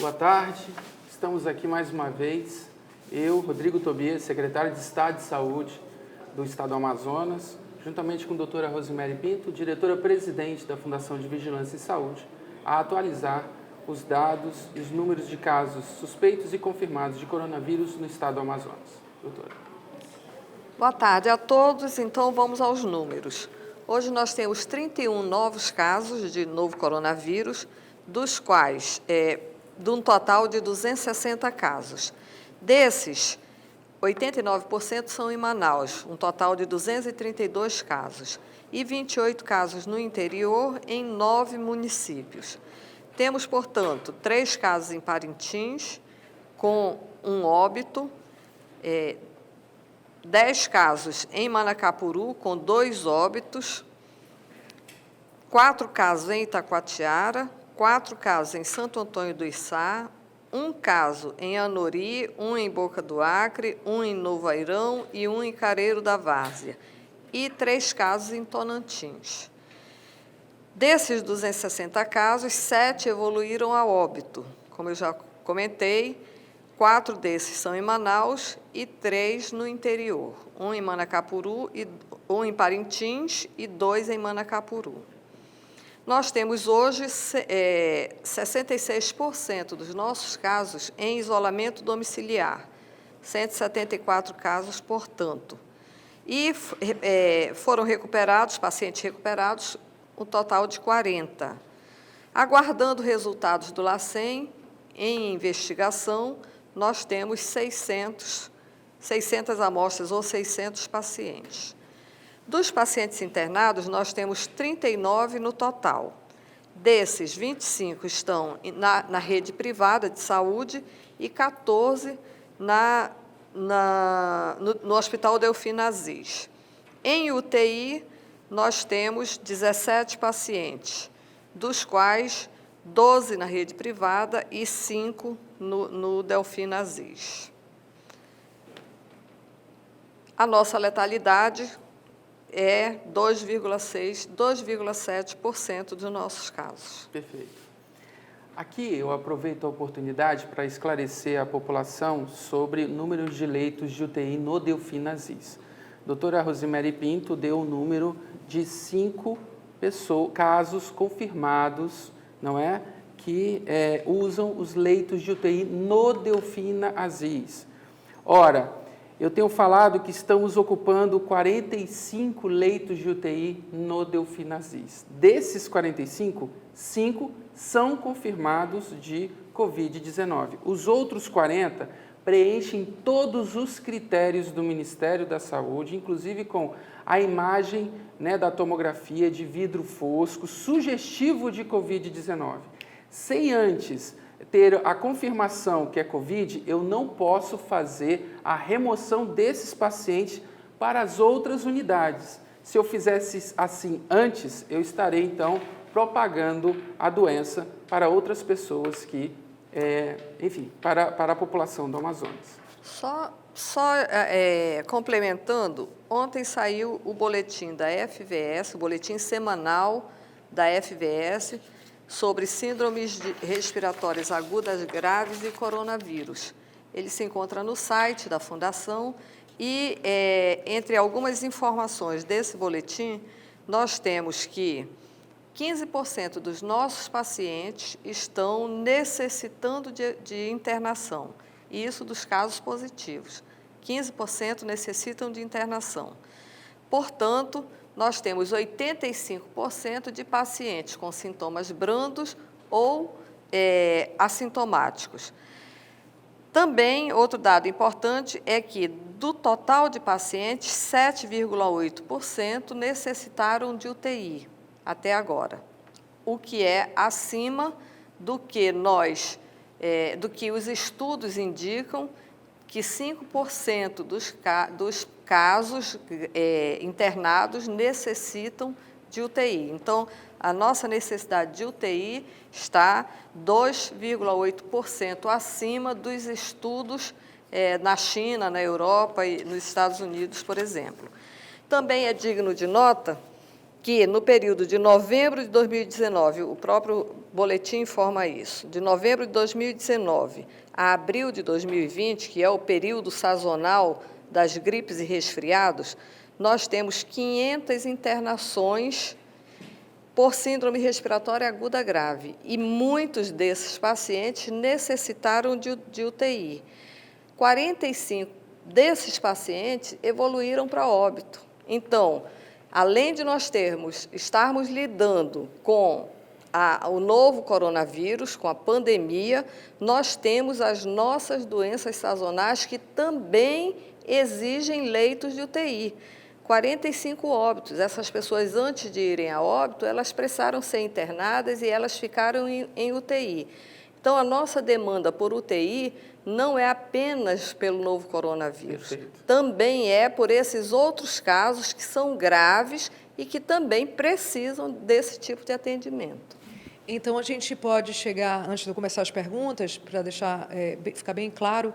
Boa tarde, estamos aqui mais uma vez, eu, Rodrigo Tobias, secretário de Estado de Saúde do Estado do Amazonas, juntamente com a doutora Rosemary Pinto, diretora-presidente da Fundação de Vigilância em Saúde, a atualizar os dados e os números de casos suspeitos e confirmados de coronavírus no Estado do Amazonas. Doutora. Boa tarde a todos, então vamos aos números. Hoje nós temos 31 novos casos de novo coronavírus, dos quais, de um total de 260 casos. Desses, 89% são em Manaus, um total de 232 casos, e 28 casos no interior, em 9 municípios. Temos, portanto, 3 casos em Parintins, com um óbito, 10 casos em Manacapuru, com 2 óbitos, 4 casos em Itacoatiara, 4 casos em Santo Antônio do Içá, 1 caso em Anori, 1 em Boca do Acre, 1 em Novo Airão e 1 em Careiro da Várzea, e 3 casos em Tonantins. Desses 260 casos, 7 evoluíram a óbito. Como eu já comentei, 4 desses são em Manaus e 3 no interior, 1 em Manacapuru, 1 em Parintins e 2 em Manacapuru. Nós temos hoje 66% dos nossos casos em isolamento domiciliar, 174 casos, portanto. E foram recuperados, pacientes recuperados, um total de 40. Aguardando resultados do LACEN, em investigação, nós temos 600 amostras ou 600 pacientes. Dos pacientes internados, nós temos 39 no total. Desses, 25 estão na rede privada de saúde e 14 no Hospital Delfim Aziz. Em UTI, nós temos 17 pacientes, dos quais 12 na rede privada e 5 no Delfim Aziz. A nossa letalidade é 2,7% dos nossos casos. Perfeito. Aqui eu aproveito a oportunidade para esclarecer a população sobre números de leitos de UTI no Delfim Aziz. A doutora Rosemary Pinto deu o número de 5 casos confirmados, não é? Que usam os leitos de UTI no Delfim Aziz. Ora, eu tenho falado que estamos ocupando 45 leitos de UTI no Delfim Aziz. Desses 45, 5 são confirmados de Covid-19. Os outros 40 preenchem todos os critérios do Ministério da Saúde, inclusive com a imagem, da tomografia de vidro fosco, sugestivo de Covid-19. Sem antes ter a confirmação que é Covid, eu não posso fazer a remoção desses pacientes para as outras unidades. Se eu fizesse assim antes, eu estarei, então, propagando a doença para outras pessoas para a população do Amazonas. Complementando, ontem saiu o boletim da FVS, o boletim semanal da FVS, sobre síndromes respiratórias agudas graves e coronavírus. Ele se encontra no site da Fundação e, entre algumas informações desse boletim, nós temos que 15% dos nossos pacientes estão necessitando de internação, e isso dos casos positivos. 15% necessitam de internação. Portanto, nós temos 85% de pacientes com sintomas brandos ou assintomáticos. Também, outro dado importante é que, do total de pacientes, 7,8% necessitaram de UTI até agora, o que é acima do que os estudos indicam, que 5% dos casos internados necessitam de UTI. Então, a nossa necessidade de UTI está 2,8% acima dos estudos na China, na Europa e nos Estados Unidos, por exemplo. Também é digno de nota que no período de novembro de 2019, o próprio boletim informa isso, de novembro de 2019 a abril de 2020, que é o período sazonal das gripes e resfriados, nós temos 500 internações por síndrome respiratória aguda grave, e muitos desses pacientes necessitaram de UTI. 45 desses pacientes evoluíram para óbito. Então, além de nós estarmos lidando com o novo coronavírus, com a pandemia, nós temos as nossas doenças sazonais que também exigem leitos de UTI. 45 óbitos. Essas pessoas, antes de irem a óbito, elas precisaram ser internadas e elas ficaram em UTI. Então, a nossa demanda por UTI não é apenas pelo novo coronavírus. Perfeito. Também é por esses outros casos que são graves e que também precisam desse tipo de atendimento. Então, a gente pode chegar, antes de começar as perguntas, para deixar ficar bem claro,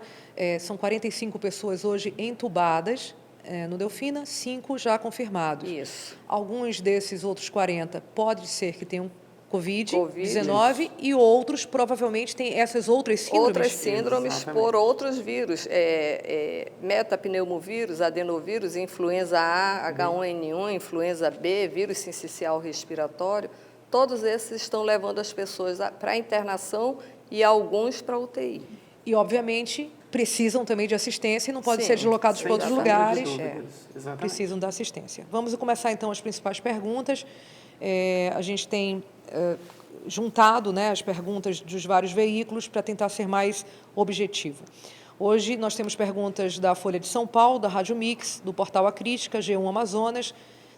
são 45 pessoas hoje entubadas, no Delfina, 5 já confirmados. Isso. Alguns desses outros 40 pode ser que tenham Covid-19 e outros provavelmente têm essas outras síndromes. Outras síndromes. Exatamente. Por outros vírus, metapneumovírus, adenovírus, influenza A, H1N1, influenza B, vírus sincicial respiratório, todos esses estão levando as pessoas para a internação e alguns para a UTI. E, obviamente, precisam também de assistência e não podem ser deslocados para outros lugares. Precisam da assistência. Vamos começar, então, as principais perguntas. A gente tem juntado, né, as perguntas dos vários veículos para tentar ser mais objetivo. Hoje, nós temos perguntas da Folha de São Paulo, da Rádio Mix, do portal A Crítica, G1 Amazonas,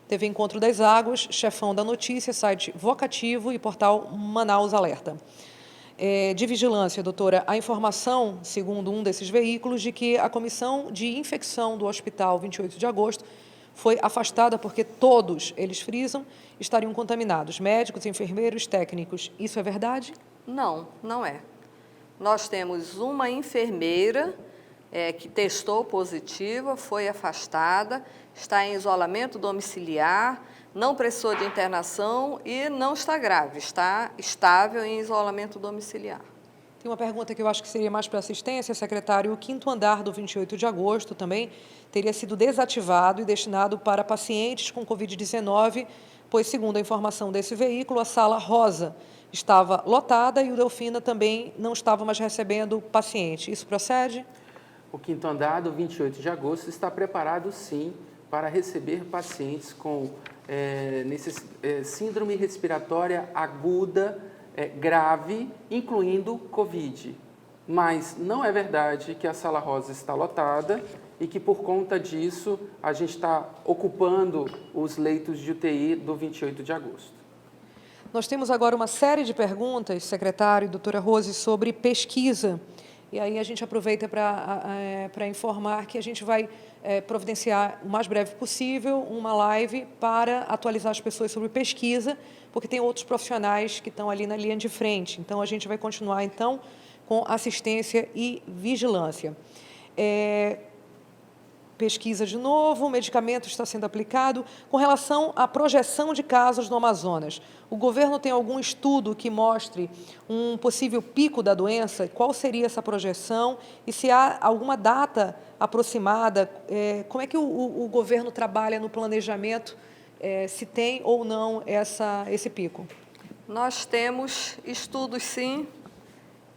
TV Encontro das Águas, Chefão da Notícia, site Vocativo e portal Manaus Alerta. De vigilância, doutora, a informação, segundo um desses veículos, de que a comissão de infecção do Hospital 28 de Agosto foi afastada porque todos, eles frisam, estariam contaminados, médicos, enfermeiros, técnicos. Isso é verdade? Não, não é. Nós temos uma enfermeira que testou positiva, foi afastada, está em isolamento domiciliar, não precisou de internação e não está grave, está estável em isolamento domiciliar. Tem uma pergunta que eu acho que seria mais para assistência, secretário. O 5º andar do 28 de agosto também teria sido desativado e destinado para pacientes com Covid-19, pois, segundo a informação desse veículo, a sala rosa estava lotada e o Delfina também não estava mais recebendo paciente. Isso procede? O 5º andar do 28 de agosto está preparado, sim, para receber pacientes com síndrome respiratória aguda, grave, incluindo Covid. Mas não é verdade que a sala rosa está lotada e que, por conta disso, a gente está ocupando os leitos de UTI do 28 de agosto. Nós temos agora uma série de perguntas, secretário e doutora Rose, sobre pesquisa. E aí a gente aproveita para informar que a gente vai providenciar o mais breve possível uma live para atualizar as pessoas sobre pesquisa, porque tem outros profissionais que estão ali na linha de frente. Então, a gente vai continuar, então, com assistência e vigilância. Pesquisa de novo, o medicamento está sendo aplicado. Com relação à projeção de casos no Amazonas, o governo tem algum estudo que mostre um possível pico da doença? Qual seria essa projeção? E se há alguma data aproximada, como é que o governo trabalha no planejamento, se tem ou não esse pico? Nós temos estudos, sim.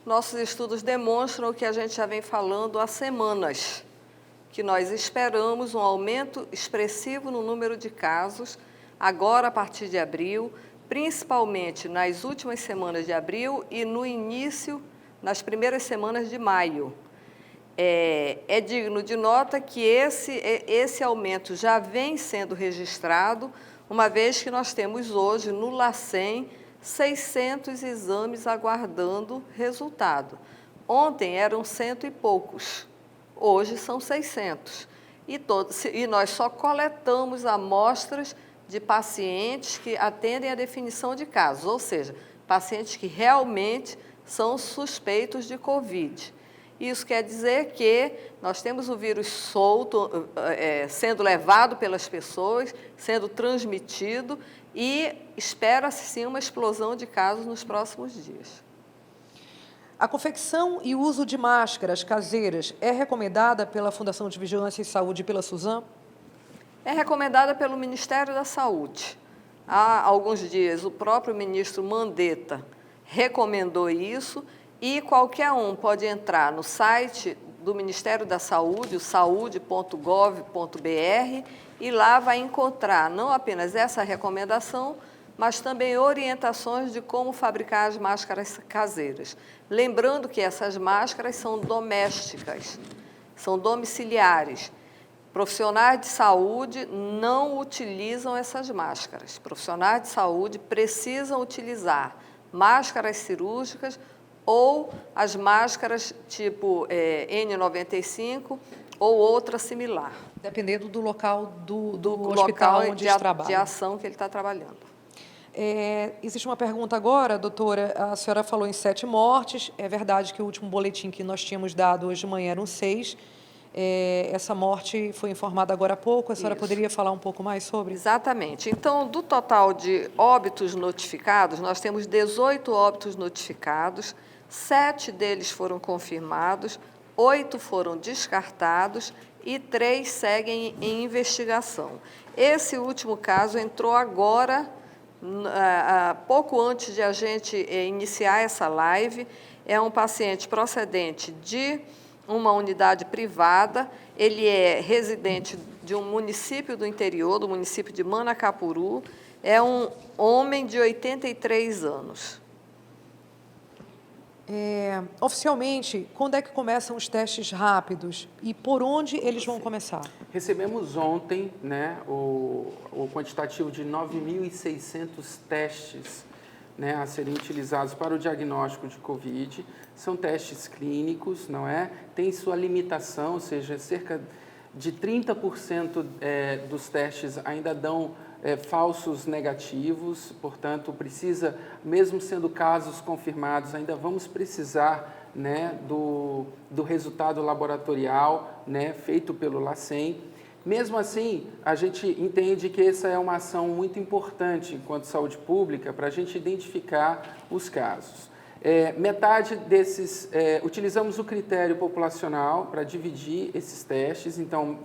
Nossos estudos demonstram o que a gente já vem falando há semanas, que nós esperamos um aumento expressivo no número de casos, agora a partir de abril, principalmente nas últimas semanas de abril e no início, nas primeiras semanas de maio. É digno de nota que esse aumento já vem sendo registrado, uma vez que nós temos hoje no LACEN 600 exames aguardando resultado. Ontem eram 100 e poucos. Hoje são 600. E nós só coletamos amostras de pacientes que atendem à definição de casos, ou seja, pacientes que realmente são suspeitos de Covid. Isso quer dizer que nós temos o vírus solto, sendo levado pelas pessoas, sendo transmitido, e espera-se sim uma explosão de casos nos próximos dias. A confecção e uso de máscaras caseiras é recomendada pela Fundação de Vigilância e Saúde e pela Suzam? É recomendada pelo Ministério da Saúde. Há alguns dias, o próprio ministro Mandetta recomendou isso e qualquer um pode entrar no site do Ministério da Saúde, o saude.gov.br, e lá vai encontrar não apenas essa recomendação, mas também orientações de como fabricar as máscaras caseiras. Lembrando que essas máscaras são domésticas, são domiciliares. Profissionais de saúde não utilizam essas máscaras. Profissionais de saúde precisam utilizar máscaras cirúrgicas ou as máscaras tipo N95 ou outra similar. Dependendo do local do hospital local onde trabalha. De ação que ele está trabalhando. Existe uma pergunta agora, doutora. A senhora falou em 7 mortes. É verdade que o último boletim que nós tínhamos dado hoje de manhã eram 6. Essa morte foi informada agora há pouco. A senhora poderia falar um pouco mais sobre? Exatamente. Então, do total de óbitos notificados, nós temos 18 óbitos notificados, 7 deles foram confirmados, 8 foram descartados e 3 seguem em investigação. Esse último caso entrou agora, pouco antes de a gente iniciar essa live. É um paciente procedente de uma unidade privada, ele é residente de um município do interior, do município de Manacapuru, é um homem de 83 anos. Oficialmente, quando é que começam os testes rápidos e por onde eles vão começar? Recebemos ontem, né, o quantitativo de 9.600 testes, né, a serem utilizados para o diagnóstico de Covid. São testes clínicos, não é? Tem sua limitação, ou seja, cerca de 30% dos testes ainda dão falsos negativos, portanto, precisa, mesmo sendo casos confirmados, ainda vamos precisar, né, do resultado laboratorial, né, feito pelo LACEN. Mesmo assim, a gente entende que essa é uma ação muito importante enquanto saúde pública para a gente identificar os casos. Metade desses, utilizamos o critério populacional para dividir esses testes, então,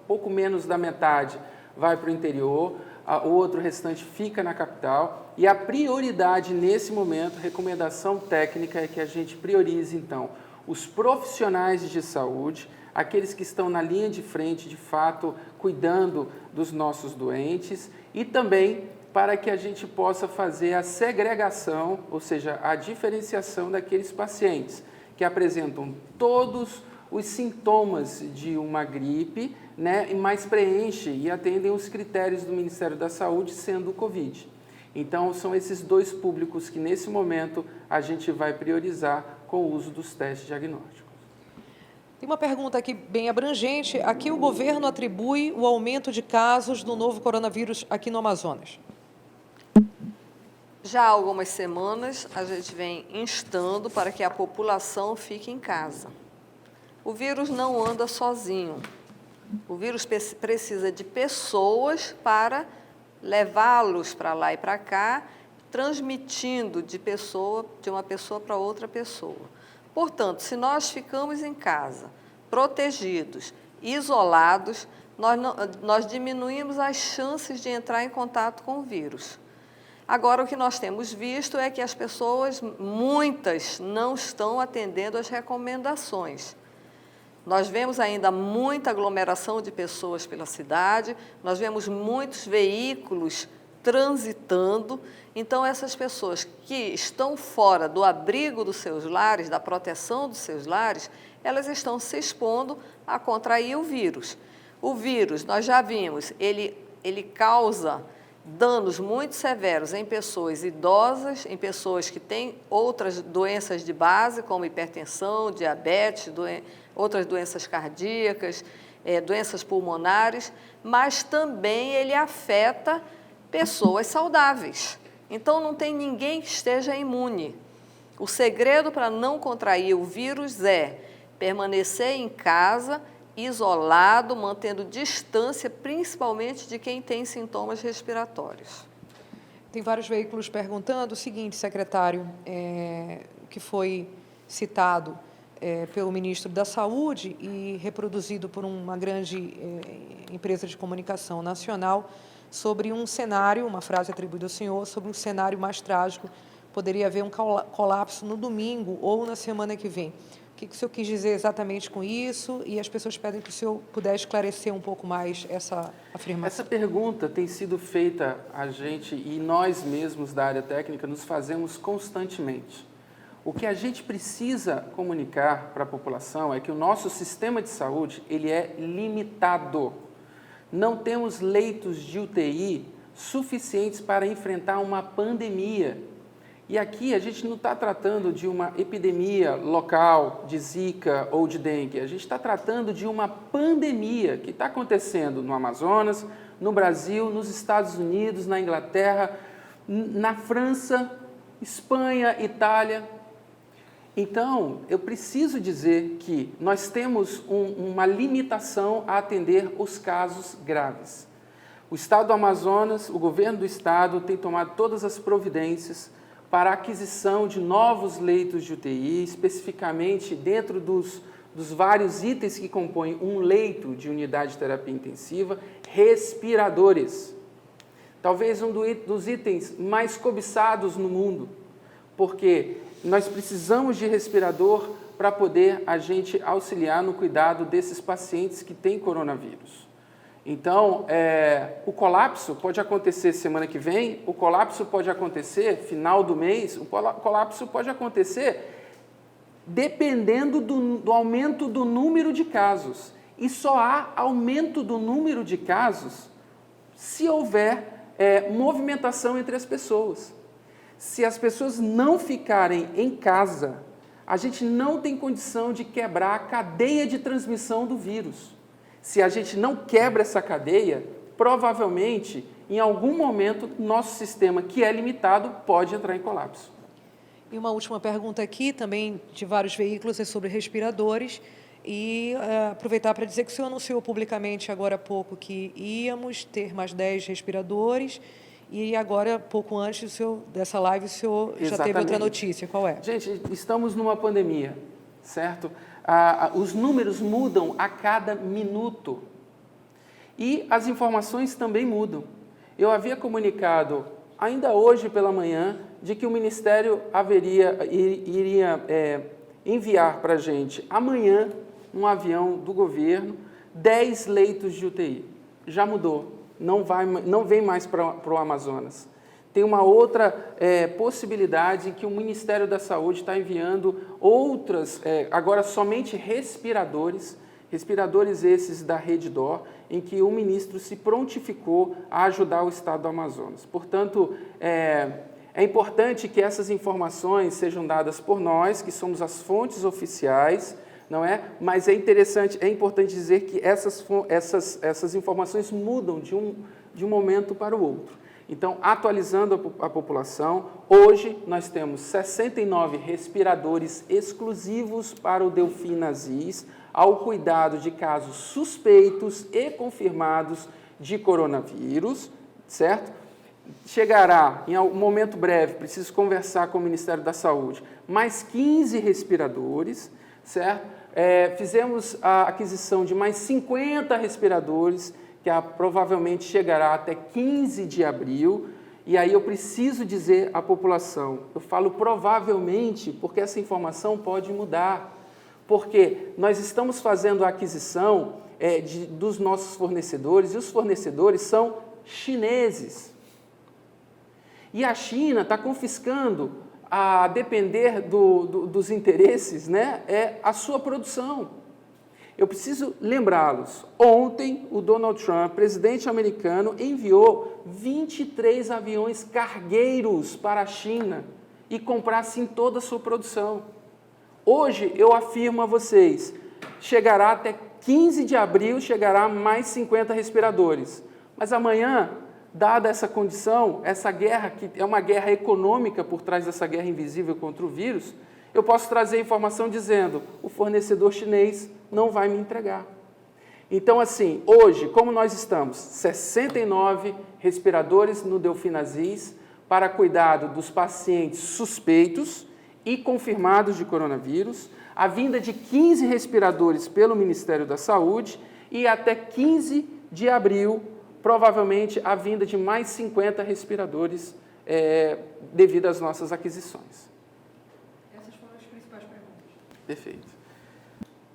pouco menos da metade vai para o interior, o outro restante fica na capital, e a prioridade nesse momento, recomendação técnica, é que a gente priorize, então, os profissionais de saúde, aqueles que estão na linha de frente, de fato, cuidando dos nossos doentes, e também para que a gente possa fazer a segregação, ou seja, a diferenciação daqueles pacientes que apresentam todos os sintomas de uma gripe, né, mas preenchem e atendem os critérios do Ministério da Saúde, sendo o Covid. Então, são esses dois públicos que, nesse momento, a gente vai priorizar com o uso dos testes diagnósticos. Tem uma pergunta aqui bem abrangente. Aqui o governo atribui o aumento de casos do novo coronavírus aqui no Amazonas. Já há algumas semanas, a gente vem instando para que a população fique em casa. O vírus não anda sozinho. O vírus precisa de pessoas para levá-los para lá e para cá, transmitindo de uma pessoa para outra pessoa. Portanto, se nós ficamos em casa, protegidos, isolados, nós diminuímos as chances de entrar em contato com o vírus. Agora, o que nós temos visto é que as pessoas, muitas, não estão atendendo às recomendações. Nós vemos ainda muita aglomeração de pessoas pela cidade, nós vemos muitos veículos transitando. Então, essas pessoas que estão fora do abrigo dos seus lares, da proteção dos seus lares, elas estão se expondo a contrair o vírus. O vírus, nós já vimos, ele causa danos muito severos em pessoas idosas, em pessoas que têm outras doenças de base, como hipertensão, diabetes, outras doenças cardíacas, doenças pulmonares, mas também ele afeta pessoas saudáveis. Então, não tem ninguém que esteja imune. O segredo para não contrair o vírus é permanecer em casa, isolado, mantendo distância, principalmente de quem tem sintomas respiratórios. Tem vários veículos perguntando o seguinte, secretário, que foi citado pelo ministro da Saúde e reproduzido por uma grande empresa de comunicação nacional, sobre um cenário, uma frase atribuída ao senhor, sobre um cenário mais trágico, poderia haver um colapso no domingo ou na semana que vem. O que o senhor quis dizer exatamente com isso? E as pessoas pedem que o senhor pudesse esclarecer um pouco mais essa afirmação. Essa pergunta tem sido feita a gente e nós mesmos da área técnica nos fazemos constantemente. O que a gente precisa comunicar para a população é que o nosso sistema de saúde ele é limitado. Não temos leitos de UTI suficientes para enfrentar uma pandemia. E aqui a gente não está tratando de uma epidemia local, de Zika ou de dengue. A gente está tratando de uma pandemia que está acontecendo no Amazonas, no Brasil, nos Estados Unidos, na Inglaterra, na França, Espanha, Itália. Então, eu preciso dizer que nós temos uma limitação a atender os casos graves. O Estado do Amazonas, o governo do Estado tem tomado todas as providências para a aquisição de novos leitos de UTI, especificamente dentro dos vários itens que compõem um leito de unidade de terapia intensiva, respiradores. Talvez um dos itens mais cobiçados no mundo, porque nós precisamos de respirador para poder a gente auxiliar no cuidado desses pacientes que têm coronavírus. Então, o colapso pode acontecer semana que vem, o colapso pode acontecer final do mês, o colapso pode acontecer dependendo do aumento do número de casos. E só há aumento do número de casos se houver movimentação entre as pessoas. Se as pessoas não ficarem em casa, a gente não tem condição de quebrar a cadeia de transmissão do vírus. Se a gente não quebra essa cadeia, provavelmente, em algum momento, nosso sistema, que é limitado, pode entrar em colapso. E uma última pergunta aqui, também de vários veículos, é sobre respiradores. E aproveitar para dizer que o senhor anunciou publicamente agora há pouco que íamos ter mais 10 respiradores. E agora, pouco antes dessa live, o senhor já teve outra notícia. Qual é? Gente, estamos numa pandemia, certo? Os números mudam a cada minuto e as informações também mudam. Eu havia comunicado, ainda hoje pela manhã, de que o Ministério iria enviar para a gente, amanhã, num avião do governo, 10 leitos de UTI. Já mudou, não vem mais para o Amazonas. Tem uma outra possibilidade em que o Ministério da Saúde está enviando outras, agora somente respiradores esses da Rede DOR, em que o ministro se prontificou a ajudar o Estado do Amazonas. Portanto, é importante que essas informações sejam dadas por nós, que somos as fontes oficiais, não é? Mas é importante dizer que essas informações mudam de um momento para o outro. Então, atualizando a população, hoje nós temos 69 respiradores exclusivos para o Delfim Aziz, ao cuidado de casos suspeitos e confirmados de coronavírus, certo? Chegará, em um momento breve, preciso conversar com o Ministério da Saúde, mais 15 respiradores, certo? Fizemos a aquisição de mais 50 respiradores, que provavelmente chegará até 15 de abril, e aí eu preciso dizer à população, eu falo provavelmente porque essa informação pode mudar, porque nós estamos fazendo a aquisição dos nossos fornecedores, e os fornecedores são chineses. E a China está confiscando, a depender dos interesses, né, a sua produção. Eu preciso lembrá-los, ontem o Donald Trump, presidente americano, enviou 23 aviões cargueiros para a China e comprar assim toda a sua produção. Hoje, eu afirmo a vocês, chegará até 15 de abril, chegará mais 50 respiradores. Mas amanhã, dada essa condição, essa guerra, que é uma guerra econômica por trás dessa guerra invisível contra o vírus, eu posso trazer informação dizendo, o fornecedor chinês não vai me entregar. Então, assim, hoje, como nós estamos, 69 respiradores no Delfim Aziz, para cuidado dos pacientes suspeitos e confirmados de coronavírus, a vinda de 15 respiradores pelo Ministério da Saúde e até 15 de abril, provavelmente a vinda de mais 50 respiradores devido às nossas aquisições. Essas foram as principais perguntas. Perfeito.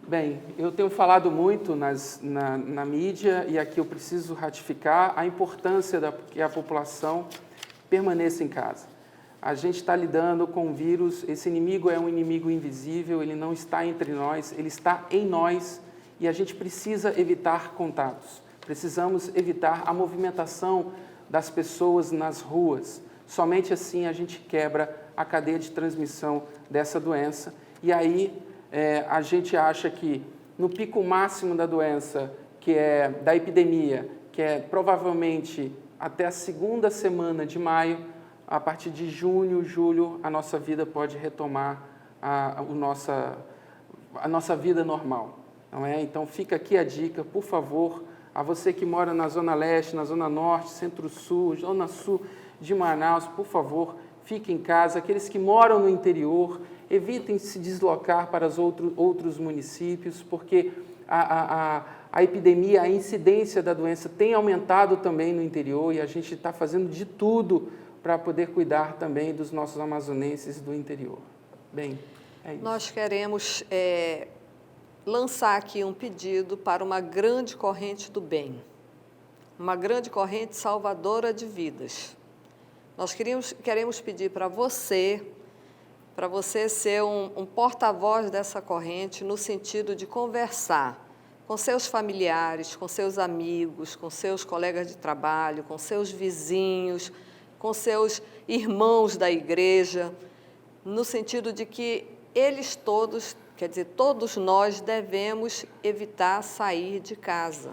Bem, eu tenho falado muito na mídia e aqui eu preciso ratificar a importância que a população permaneça em casa. A gente está lidando com um vírus, esse inimigo é um inimigo invisível, ele não está entre nós, ele está em nós e a gente precisa evitar contatos. Precisamos evitar a movimentação das pessoas nas ruas. Somente assim a gente quebra a cadeia de transmissão dessa doença e aí a gente acha que no pico máximo da doença, que é da epidemia, que é provavelmente até a segunda semana de maio, a partir de junho, julho, a nossa vida pode retomar a nossa vida normal. Não é? Então fica aqui a dica, por favor, a você que mora na Zona Leste, na Zona Norte, Centro-Sul, Zona Sul de Manaus, por favor, fique em casa. Aqueles que moram no interior, evitem se deslocar para os outros municípios, porque a epidemia, a incidência da doença tem aumentado também no interior e a gente está fazendo de tudo para poder cuidar também dos nossos amazonenses do interior. Bem, é isso. Nós queremos lançar aqui um pedido para uma grande corrente do bem, uma grande corrente salvadora de vidas. Nós queremos pedir para você ser um porta-voz dessa corrente no sentido de conversar com seus familiares, com seus amigos, com seus colegas de trabalho, com seus vizinhos, com seus irmãos da igreja, no sentido de que eles todos, quer dizer, todos nós devemos evitar sair de casa.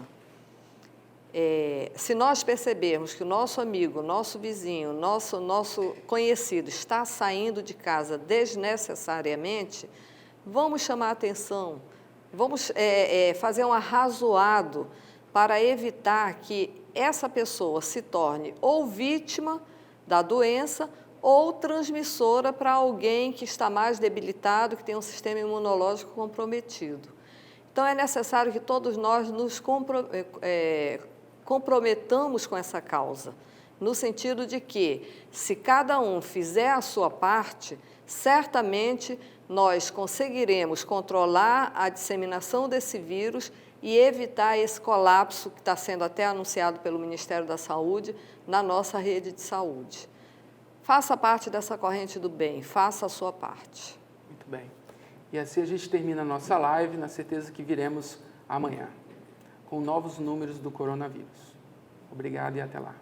Se nós percebermos que o nosso amigo, nosso vizinho, nosso conhecido está saindo de casa desnecessariamente, vamos chamar a atenção, vamos fazer um arrazoado para evitar que essa pessoa se torne ou vítima da doença ou transmissora para alguém que está mais debilitado, que tem um sistema imunológico comprometido. Então, é necessário que todos nós nos comprometamos com essa causa, no sentido de que, se cada um fizer a sua parte, certamente nós conseguiremos controlar a disseminação desse vírus e evitar esse colapso que está sendo até anunciado pelo Ministério da Saúde na nossa rede de saúde. Faça parte dessa corrente do bem, faça a sua parte. Muito bem. E assim a gente termina a nossa live, na certeza que viremos amanhã, com novos números do coronavírus. Obrigado e até lá.